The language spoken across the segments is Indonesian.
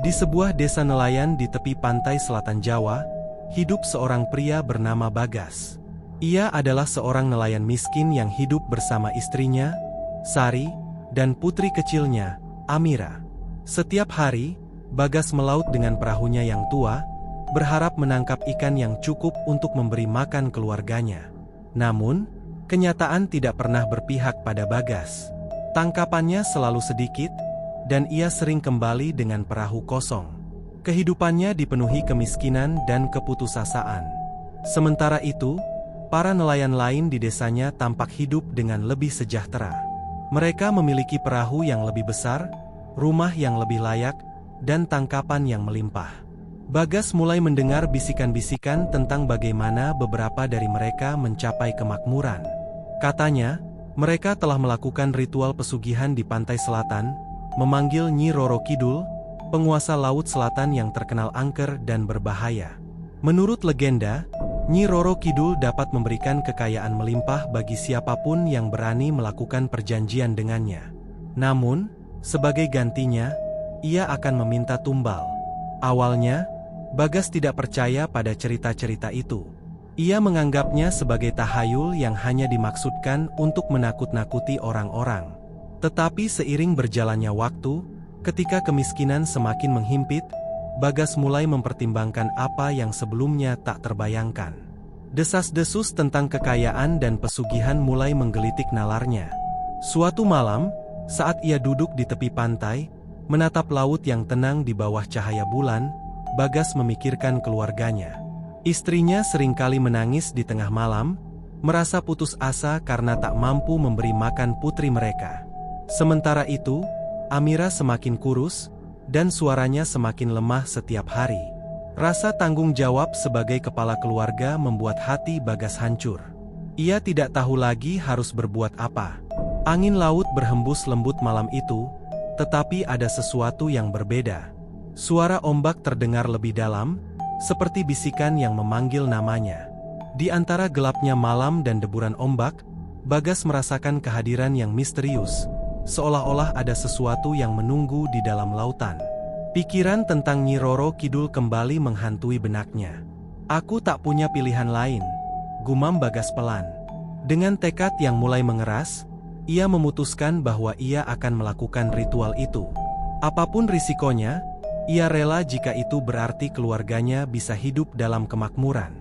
Di sebuah desa nelayan di tepi pantai selatan Jawa, hidup seorang pria bernama Bagas. Ia adalah seorang nelayan miskin yang hidup bersama istrinya, Sari, dan putri kecilnya, Amira. Setiap hari, Bagas melaut dengan perahunya yang tua, berharap menangkap ikan yang cukup untuk memberi makan keluarganya. Namun, kenyataan tidak pernah berpihak pada Bagas. Tangkapannya selalu sedikit, dan ia sering kembali dengan perahu kosong. Kehidupannya dipenuhi kemiskinan dan keputusasaan. Sementara itu, para nelayan lain di desanya tampak hidup dengan lebih sejahtera. Mereka memiliki perahu yang lebih besar, rumah yang lebih layak, dan tangkapan yang melimpah. Bagas mulai mendengar bisikan-bisikan tentang bagaimana beberapa dari mereka mencapai kemakmuran. Katanya, mereka telah melakukan ritual pesugihan di pantai selatan, memanggil Nyi Roro Kidul, penguasa laut selatan yang terkenal angker dan berbahaya. Menurut legenda, Nyi Roro Kidul dapat memberikan kekayaan melimpah bagi siapapun yang berani melakukan perjanjian dengannya. Namun, sebagai gantinya, ia akan meminta tumbal. Awalnya, Bagas tidak percaya pada cerita-cerita itu. Ia menganggapnya sebagai tahayul yang hanya dimaksudkan untuk menakut-nakuti orang-orang. Tetapi seiring berjalannya waktu, ketika kemiskinan semakin menghimpit, Bagas mulai mempertimbangkan apa yang sebelumnya tak terbayangkan. Desas-desus tentang kekayaan dan pesugihan mulai menggelitik nalarnya. Suatu malam, saat ia duduk di tepi pantai, menatap laut yang tenang di bawah cahaya bulan, Bagas memikirkan keluarganya. Istrinya seringkali menangis di tengah malam, merasa putus asa karena tak mampu memberi makan putri mereka. Sementara itu, Amira semakin kurus, dan suaranya semakin lemah setiap hari. Rasa tanggung jawab sebagai kepala keluarga membuat hati Bagas hancur. Ia tidak tahu lagi harus berbuat apa. Angin laut berhembus lembut malam itu, tetapi ada sesuatu yang berbeda. Suara ombak terdengar lebih dalam, seperti bisikan yang memanggil namanya. Di antara gelapnya malam dan deburan ombak, Bagas merasakan kehadiran yang misterius. Seolah-olah ada sesuatu yang menunggu di dalam lautan. Pikiran tentang Nyi Roro Kidul kembali menghantui benaknya. "Aku tak punya pilihan lain," gumam Bagas pelan. Dengan tekad yang mulai mengeras, ia memutuskan bahwa ia akan melakukan ritual itu. Apapun risikonya, ia rela jika itu berarti keluarganya bisa hidup dalam kemakmuran.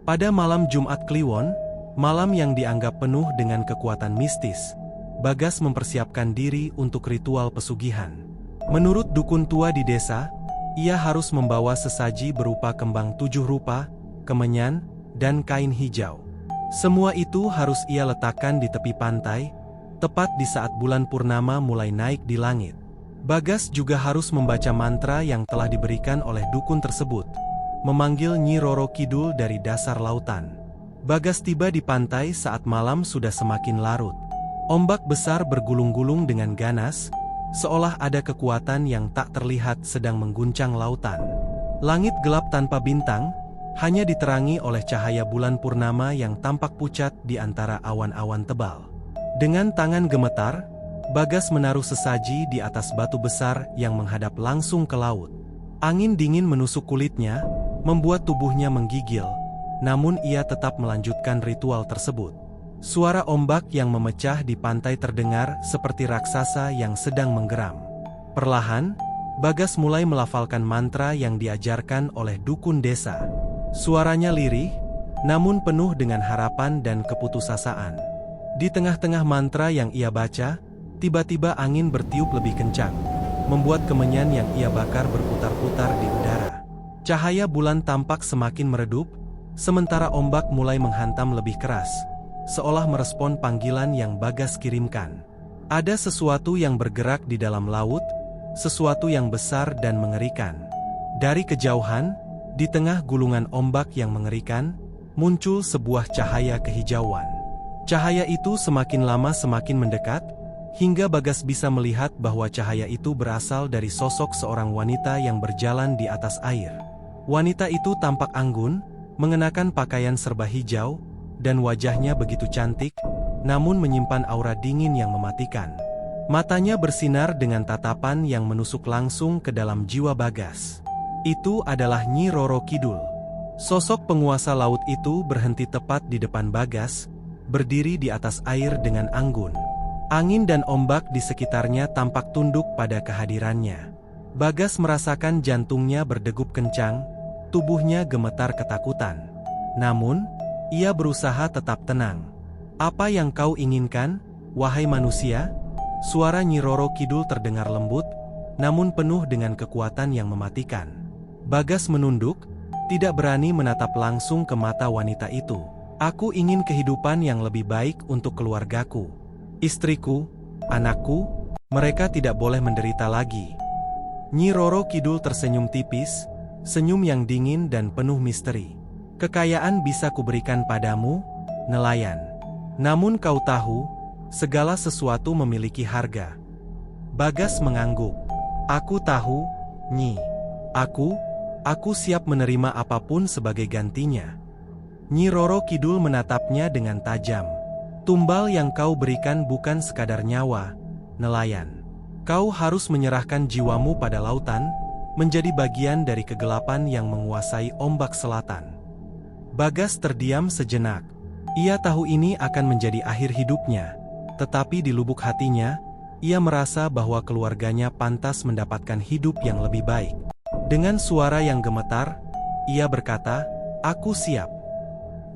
Pada malam Jumat Kliwon, malam yang dianggap penuh dengan kekuatan mistis, Bagas mempersiapkan diri untuk ritual pesugihan. Menurut dukun tua di desa, ia harus membawa sesaji berupa kembang 7 rupa, kemenyan, dan kain hijau. Semua itu harus ia letakkan di tepi pantai, tepat di saat bulan purnama mulai naik di langit. Bagas juga harus membaca mantra yang telah diberikan oleh dukun tersebut, memanggil Nyi Roro Kidul dari dasar lautan. Bagas tiba di pantai saat malam sudah semakin larut. Ombak besar bergulung-gulung dengan ganas, seolah ada kekuatan yang tak terlihat sedang mengguncang lautan. Langit gelap tanpa bintang, hanya diterangi oleh cahaya bulan purnama yang tampak pucat di antara awan-awan tebal. Dengan tangan gemetar, Bagas menaruh sesaji di atas batu besar yang menghadap langsung ke laut. Angin dingin menusuk kulitnya, membuat tubuhnya menggigil, namun ia tetap melanjutkan ritual tersebut. Suara ombak yang memecah di pantai terdengar seperti raksasa yang sedang menggeram. Perlahan, Bagas mulai melafalkan mantra yang diajarkan oleh dukun desa. Suaranya lirih, namun penuh dengan harapan dan keputusasaan. Di tengah-tengah mantra yang ia baca, tiba-tiba angin bertiup lebih kencang, membuat kemenyan yang ia bakar berputar-putar di udara. Cahaya bulan tampak semakin meredup, sementara ombak mulai menghantam lebih keras, seolah merespon panggilan yang Bagas kirimkan. Ada sesuatu yang bergerak di dalam laut, sesuatu yang besar dan mengerikan. Dari kejauhan, di tengah gulungan ombak yang mengerikan, muncul sebuah cahaya kehijauan. Cahaya itu semakin lama semakin mendekat, hingga Bagas bisa melihat bahwa cahaya itu berasal dari sosok seorang wanita yang berjalan di atas air. Wanita itu tampak anggun, mengenakan pakaian serba hijau, dan wajahnya begitu cantik, namun menyimpan aura dingin yang mematikan. Matanya bersinar dengan tatapan yang menusuk langsung ke dalam jiwa Bagas. Itu adalah Nyi Roro Kidul. Sosok penguasa laut itu berhenti tepat di depan Bagas, berdiri di atas air dengan anggun. Angin dan ombak di sekitarnya tampak tunduk pada kehadirannya. Bagas merasakan jantungnya berdegup kencang, tubuhnya gemetar ketakutan. Namun, ia berusaha tetap tenang. "Apa yang kau inginkan, wahai manusia?" Suara Nyi Roro Kidul terdengar lembut, namun penuh dengan kekuatan yang mematikan. Bagas menunduk, tidak berani menatap langsung ke mata wanita itu. "Aku ingin kehidupan yang lebih baik untuk keluargaku. Istriku, anakku, mereka tidak boleh menderita lagi." Nyi Roro Kidul tersenyum tipis, senyum yang dingin dan penuh misteri. "Kekayaan bisa kuberikan padamu, nelayan. Namun kau tahu, segala sesuatu memiliki harga." Bagas mengangguk. "Aku tahu, Nyi. Aku siap menerima apapun sebagai gantinya." Nyi Roro Kidul menatapnya dengan tajam. "Tumbal yang kau berikan bukan sekadar nyawa, nelayan. Kau harus menyerahkan jiwamu pada lautan, menjadi bagian dari kegelapan yang menguasai ombak selatan." Bagas terdiam sejenak. Ia tahu ini akan menjadi akhir hidupnya. Tetapi di lubuk hatinya, ia merasa bahwa keluarganya pantas mendapatkan hidup yang lebih baik. Dengan suara yang gemetar, ia berkata, "Aku siap."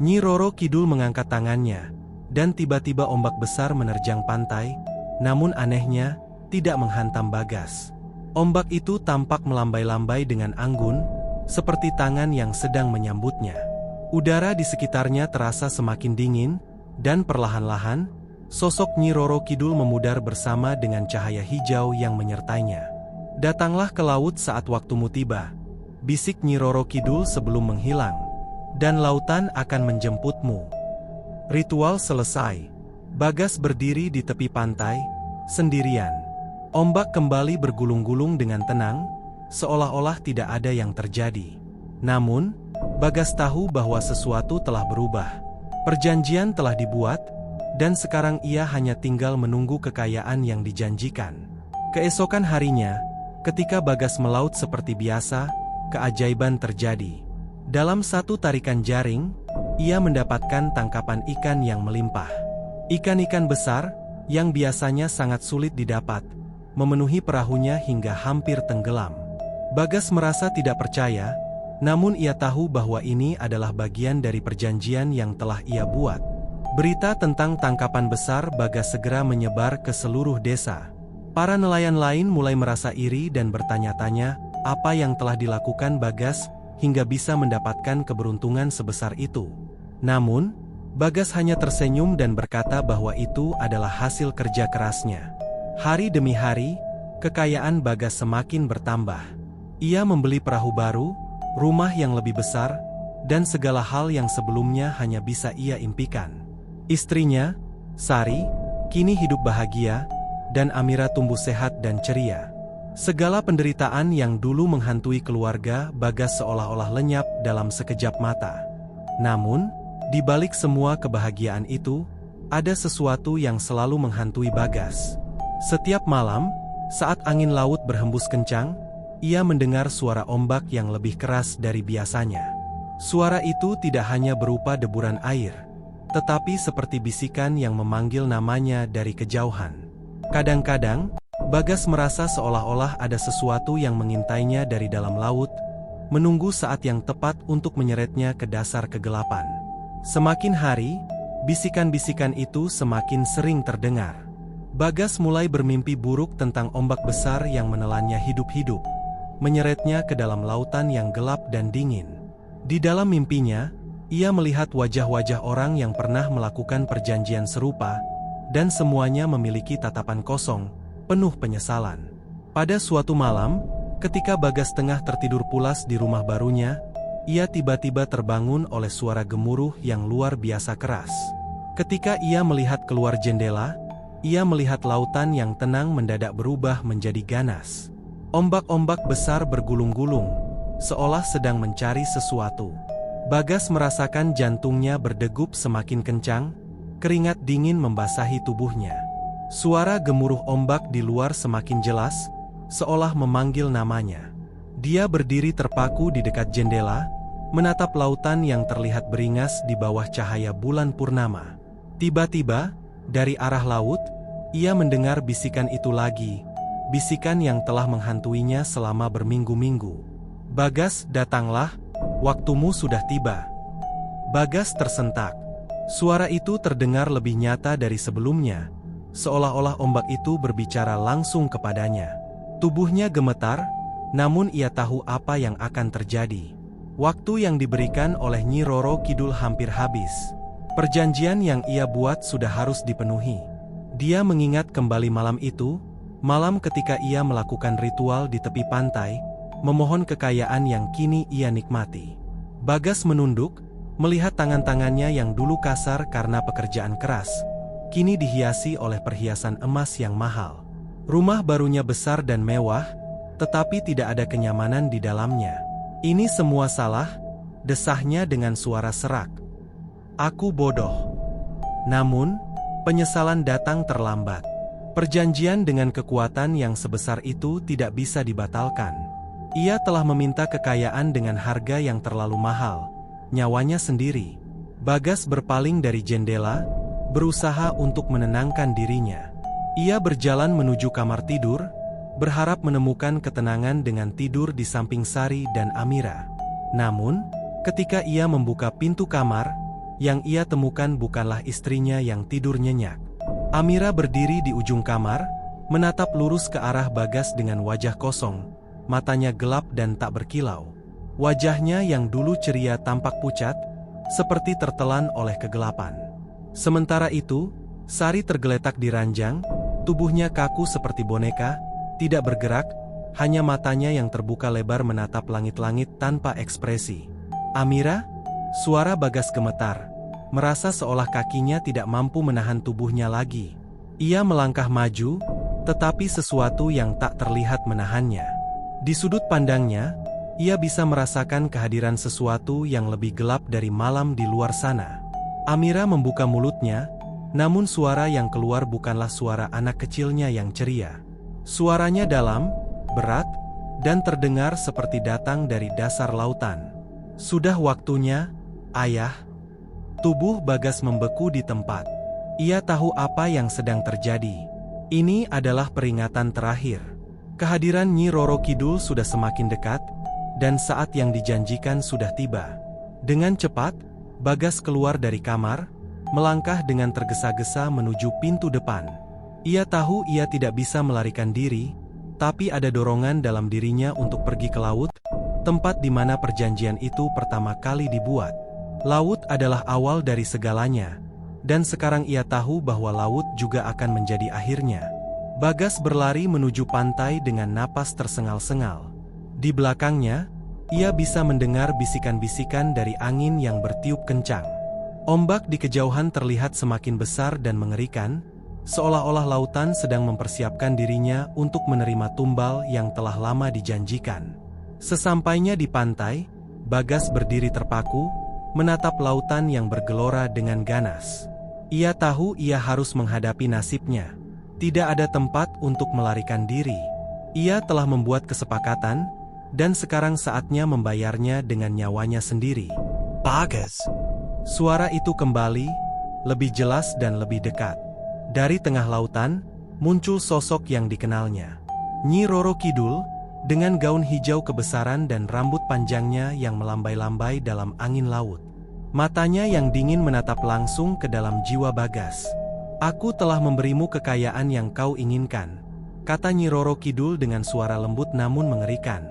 Nyi Roro Kidul mengangkat tangannya, dan tiba-tiba ombak besar menerjang pantai, namun anehnya, tidak menghantam Bagas. Ombak itu tampak melambai-lambai dengan anggun, seperti tangan yang sedang menyambutnya. Udara di sekitarnya terasa semakin dingin, dan perlahan-lahan, sosok Nyi Roro Kidul memudar bersama dengan cahaya hijau yang menyertainya. "Datanglah ke laut saat waktumu tiba," bisik Nyi Roro Kidul sebelum menghilang. "Dan lautan akan menjemputmu." Ritual selesai. Bagas berdiri di tepi pantai, sendirian. Ombak kembali bergulung-gulung dengan tenang, seolah-olah tidak ada yang terjadi. Namun, Bagas tahu bahwa sesuatu telah berubah. Perjanjian telah dibuat, dan sekarang ia hanya tinggal menunggu kekayaan yang dijanjikan. Keesokan harinya, ketika Bagas melaut seperti biasa, keajaiban terjadi. Dalam satu tarikan jaring, ia mendapatkan tangkapan ikan yang melimpah. Ikan-ikan besar, yang biasanya sangat sulit didapat, memenuhi perahunya hingga hampir tenggelam. Bagas merasa tidak percaya, namun ia tahu bahwa ini adalah bagian dari perjanjian yang telah ia buat. Berita tentang tangkapan besar Bagas segera menyebar ke seluruh desa. Para nelayan lain mulai merasa iri dan bertanya-tanya, apa yang telah dilakukan Bagas hingga bisa mendapatkan keberuntungan sebesar itu. Namun, Bagas hanya tersenyum dan berkata bahwa itu adalah hasil kerja kerasnya. Hari demi hari, kekayaan Bagas semakin bertambah. Ia membeli perahu baru, rumah yang lebih besar, dan segala hal yang sebelumnya hanya bisa ia impikan. Istrinya, Sari, kini hidup bahagia, dan Amira tumbuh sehat dan ceria. Segala penderitaan yang dulu menghantui keluarga Bagas seolah-olah lenyap dalam sekejap mata. Namun, di balik semua kebahagiaan itu, ada sesuatu yang selalu menghantui Bagas. Setiap malam, saat angin laut berhembus kencang, ia mendengar suara ombak yang lebih keras dari biasanya. Suara itu tidak hanya berupa deburan air, tetapi seperti bisikan yang memanggil namanya dari kejauhan. Kadang-kadang, Bagas merasa seolah-olah ada sesuatu yang mengintainya dari dalam laut, menunggu saat yang tepat untuk menyeretnya ke dasar kegelapan. Semakin hari, bisikan-bisikan itu semakin sering terdengar. Bagas mulai bermimpi buruk tentang ombak besar yang menelannya hidup-hidup, menyeretnya ke dalam lautan yang gelap dan dingin. Di dalam mimpinya, ia melihat wajah-wajah orang yang pernah melakukan perjanjian serupa, dan semuanya memiliki tatapan kosong, penuh penyesalan. Pada suatu malam, ketika Bagas tengah tertidur pulas di rumah barunya, ia tiba-tiba terbangun oleh suara gemuruh yang luar biasa keras. Ketika ia melihat keluar jendela, ia melihat lautan yang tenang mendadak berubah menjadi ganas. Ombak-ombak besar bergulung-gulung, seolah sedang mencari sesuatu. Bagas merasakan jantungnya berdegup semakin kencang, keringat dingin membasahi tubuhnya. Suara gemuruh ombak di luar semakin jelas, seolah memanggil namanya. Dia berdiri terpaku di dekat jendela, menatap lautan yang terlihat beringas di bawah cahaya bulan purnama. Tiba-tiba, dari arah laut, ia mendengar bisikan itu lagi, bisikan yang telah menghantuinya selama berminggu-minggu. "Bagas, datanglah, waktumu sudah tiba." Bagas tersentak. Suara itu terdengar lebih nyata dari sebelumnya, seolah-olah ombak itu berbicara langsung kepadanya. Tubuhnya gemetar, namun ia tahu apa yang akan terjadi. Waktu yang diberikan oleh Nyi Roro Kidul hampir habis. Perjanjian yang ia buat sudah harus dipenuhi. Dia mengingat kembali malam itu, malam ketika ia melakukan ritual di tepi pantai, memohon kekayaan yang kini ia nikmati. Bagas menunduk, melihat tangan-tangannya yang dulu kasar karena pekerjaan keras, kini dihiasi oleh perhiasan emas yang mahal. Rumah barunya besar dan mewah, tetapi tidak ada kenyamanan di dalamnya. "Ini semua salah," desahnya dengan suara serak. "Aku bodoh." Namun, penyesalan datang terlambat. Perjanjian dengan kekuatan yang sebesar itu tidak bisa dibatalkan. Ia telah meminta kekayaan dengan harga yang terlalu mahal, nyawanya sendiri. Bagas berpaling dari jendela, berusaha untuk menenangkan dirinya. Ia berjalan menuju kamar tidur, berharap menemukan ketenangan dengan tidur di samping Sari dan Amira. Namun, ketika ia membuka pintu kamar, yang ia temukan bukanlah istrinya yang tidur nyenyak. Amira berdiri di ujung kamar, menatap lurus ke arah Bagas dengan wajah kosong, matanya gelap dan tak berkilau. Wajahnya yang dulu ceria tampak pucat, seperti tertelan oleh kegelapan. Sementara itu, Sari tergeletak di ranjang, tubuhnya kaku seperti boneka, tidak bergerak, hanya matanya yang terbuka lebar menatap langit-langit tanpa ekspresi. "Amira?" Suara Bagas gemetar, merasa seolah kakinya tidak mampu menahan tubuhnya lagi. Ia melangkah maju, tetapi sesuatu yang tak terlihat menahannya. Di sudut pandangnya, ia bisa merasakan kehadiran sesuatu yang lebih gelap dari malam di luar sana. Amira membuka mulutnya, namun suara yang keluar bukanlah suara anak kecilnya yang ceria. Suaranya dalam, berat, dan terdengar seperti datang dari dasar lautan. "Sudah waktunya, Ayah." Tubuh Bagas membeku di tempat. Ia tahu apa yang sedang terjadi. Ini adalah peringatan terakhir. Kehadiran Nyi Roro Kidul sudah semakin dekat, dan saat yang dijanjikan sudah tiba. Dengan cepat, Bagas keluar dari kamar, melangkah dengan tergesa-gesa menuju pintu depan. Ia tahu ia tidak bisa melarikan diri, tapi ada dorongan dalam dirinya untuk pergi ke laut, tempat di mana perjanjian itu pertama kali dibuat. Laut adalah awal dari segalanya, dan sekarang ia tahu bahwa laut juga akan menjadi akhirnya. Bagas berlari menuju pantai dengan napas tersengal-sengal. Di belakangnya, ia bisa mendengar bisikan-bisikan dari angin yang bertiup kencang. Ombak di kejauhan terlihat semakin besar dan mengerikan, seolah-olah lautan sedang mempersiapkan dirinya untuk menerima tumbal yang telah lama dijanjikan. Sesampainya di pantai, Bagas berdiri terpaku, menatap lautan yang bergelora dengan ganas. Ia tahu ia harus menghadapi nasibnya. Tidak ada tempat untuk melarikan diri. Ia telah membuat kesepakatan, dan sekarang saatnya membayarnya dengan nyawanya sendiri. "Bagas!" Suara itu kembali, lebih jelas dan lebih dekat. Dari tengah lautan, muncul sosok yang dikenalnya. Nyi Roro Kidul, dengan gaun hijau kebesaran dan rambut panjangnya yang melambai-lambai dalam angin laut. Matanya yang dingin menatap langsung ke dalam jiwa Bagas. "Aku telah memberimu kekayaan yang kau inginkan," kata Nyi Roro Kidul dengan suara lembut namun mengerikan.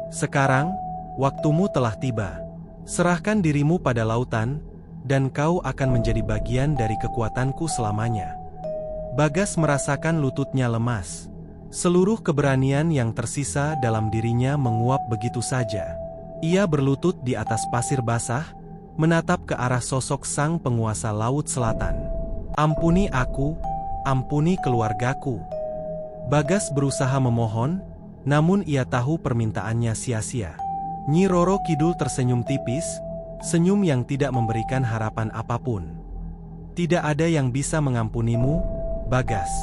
"Sekarang, waktumu telah tiba. Serahkan dirimu pada lautan, dan kau akan menjadi bagian dari kekuatanku selamanya." Bagas merasakan lututnya lemas. Seluruh keberanian yang tersisa dalam dirinya menguap begitu saja. Ia berlutut di atas pasir basah, menatap ke arah sosok sang penguasa Laut Selatan. "Ampuni aku, ampuni keluargaku." Bagas berusaha memohon, namun ia tahu permintaannya sia-sia. Nyi Roro Kidul tersenyum tipis, senyum yang tidak memberikan harapan apapun. "Tidak ada yang bisa mengampunimu, "Bagas,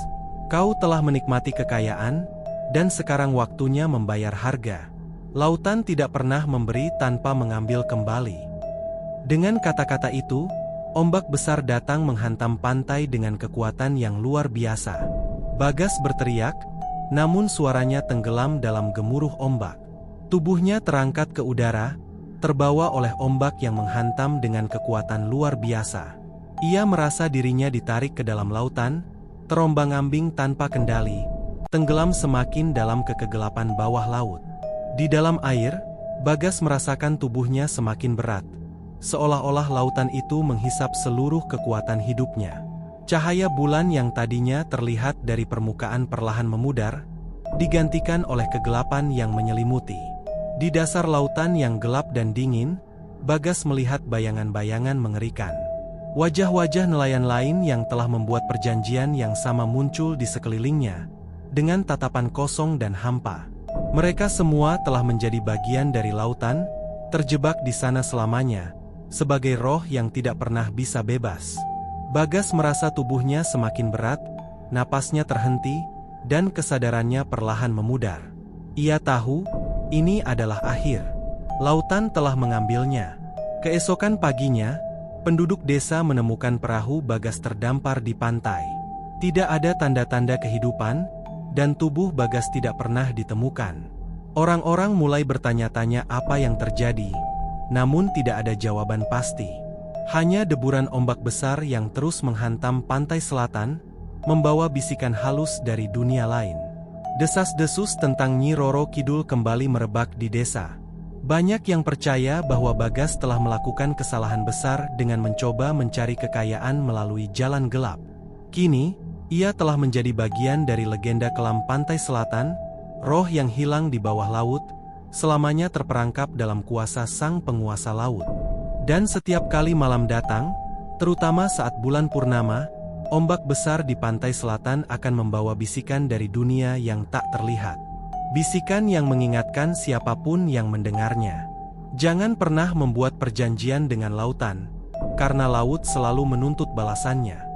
kau telah menikmati kekayaan, dan sekarang waktunya membayar harga. Lautan tidak pernah memberi tanpa mengambil kembali." Dengan kata-kata itu, ombak besar datang menghantam pantai dengan kekuatan yang luar biasa. Bagas berteriak, namun suaranya tenggelam dalam gemuruh ombak. Tubuhnya terangkat ke udara, terbawa oleh ombak yang menghantam dengan kekuatan luar biasa. Ia merasa dirinya ditarik ke dalam lautan, terombang-ambing tanpa kendali, tenggelam semakin dalam ke kegelapan bawah laut. Di dalam air, Bagas merasakan tubuhnya semakin berat, seolah-olah lautan itu menghisap seluruh kekuatan hidupnya. Cahaya bulan yang tadinya terlihat dari permukaan perlahan memudar, digantikan oleh kegelapan yang menyelimuti. Di dasar lautan yang gelap dan dingin, Bagas melihat bayangan-bayangan mengerikan. Wajah-wajah nelayan lain yang telah membuat perjanjian yang sama muncul di sekelilingnya, dengan tatapan kosong dan hampa. Mereka semua telah menjadi bagian dari lautan, terjebak di sana selamanya, sebagai roh yang tidak pernah bisa bebas. Bagas merasa tubuhnya semakin berat, napasnya terhenti, dan kesadarannya perlahan memudar. Ia tahu, ini adalah akhir. Lautan telah mengambilnya. Keesokan paginya, penduduk desa menemukan perahu Bagas terdampar di pantai. Tidak ada tanda-tanda kehidupan, dan tubuh Bagas tidak pernah ditemukan. Orang-orang mulai bertanya-tanya apa yang terjadi, namun tidak ada jawaban pasti. Hanya deburan ombak besar yang terus menghantam pantai selatan, membawa bisikan halus dari dunia lain. Desas-desus tentang Nyi Roro Kidul kembali merebak di desa. Banyak yang percaya bahwa Bagas telah melakukan kesalahan besar dengan mencoba mencari kekayaan melalui jalan gelap. Kini, ia telah menjadi bagian dari legenda kelam pantai selatan, roh yang hilang di bawah laut, selamanya terperangkap dalam kuasa sang penguasa laut. Dan setiap kali malam datang, terutama saat bulan purnama, ombak besar di pantai selatan akan membawa bisikan dari dunia yang tak terlihat. Bisikan yang mengingatkan siapapun yang mendengarnya. Jangan pernah membuat perjanjian dengan lautan, karena laut selalu menuntut balasannya.